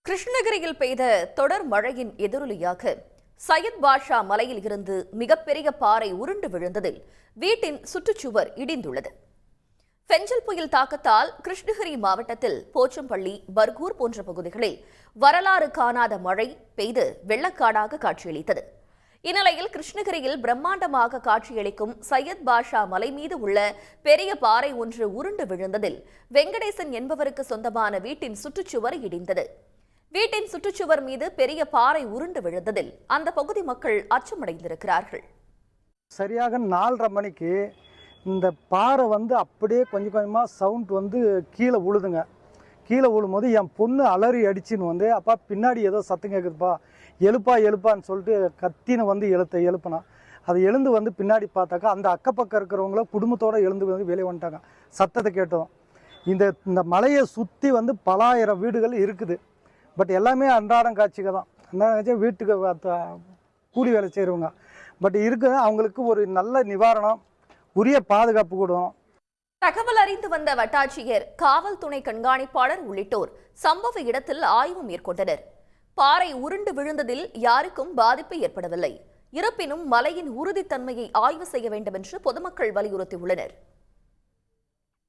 கிருஷ்ணகிரியில் பெய்த தொடர் மழையின் எதிரொலியாக சையத் பாஷா மலையில் இருந்து மிகப்பெரிய பாறை உருண்டு விழுந்ததில் வீட்டின் சுற்றுச்சுவர் இடிந்துள்ளது. பெஞ்சல் புயல் தாக்கத்தால் கிருஷ்ணகிரி மாவட்டத்தில் போச்சம்பள்ளி, பர்கூர் போன்ற பகுதிகளில் வரலாறு காணாத மழை பெய்து வெள்ளக்காடாக காட்சியளித்தது. இந்நிலையில் கிருஷ்ணகிரியில் பிரம்மாண்டமாக காட்சியளிக்கும் சையத் பாஷா மலை மீது உள்ள பெரிய பாறை ஒன்று உருண்டு விழுந்ததில் வெங்கடேசன் என்பவருக்கு சொந்தமான வீட்டின் சுற்றுச்சுவர் இடிந்தது. வீட்டின் சுற்றுச்சுவர் மீது பெரிய பாறை உருண்டு விழுந்ததில் அந்த பகுதி மக்கள் அச்சமடைந்திருக்கிறார்கள். சரியாக 4:30 மணிக்கு இந்த பாறை அப்படியே கொஞ்சம் கொஞ்சமாக சவுண்ட் கீழே விழுதுங்க. கீழே விழும்போது என் பொண்ணு அலறி அடிச்சின்னு அப்பா பின்னாடி ஏதோ சத்தம் கேட்குதுப்பா, எழுப்பான்னு சொல்லிட்டு கத்தின்னு எழுப்பினா. அது எழுந்து பின்னாடி பார்த்தாக்கா அந்த அக்கப்பக்கம் இருக்கிறவங்கள குடும்பத்தோடு எழுந்து வெளியே வந்துட்டாங்க. சத்தத்தை கேட்டோம். இந்த மலையை சுற்றி பல ஆயிரம் வீடுகள் இருக்குது. பட் எல்லாமே அன்றாடம் காட்சிகள் தான். அன்றாடம் காட்சி வீட்டுக்கு கூலி வேலை செய்கிறவங்க. பட் இருக்குது அவங்களுக்கு ஒரு நல்ல நிவாரணம், உரிய பாதுகாப்பு கொடுக்கும். தகவல் அறிந்து வந்த வட்டாட்சியர், காவல் துணை கண்காணிப்பாளர் உள்ளிட்டோர் சம்பவ இடத்தில் ஆய்வு மேற்கொண்டனர். பாறை உருண்டு விழுந்ததில் யாருக்கும் பாதிப்பு ஏற்படவில்லை. இருப்பினும் மலையின் உறுதித்தன்மையை ஆய்வு செய்ய வேண்டும் என்று பொதுமக்கள் வலியுறுத்தியுள்ளனர்.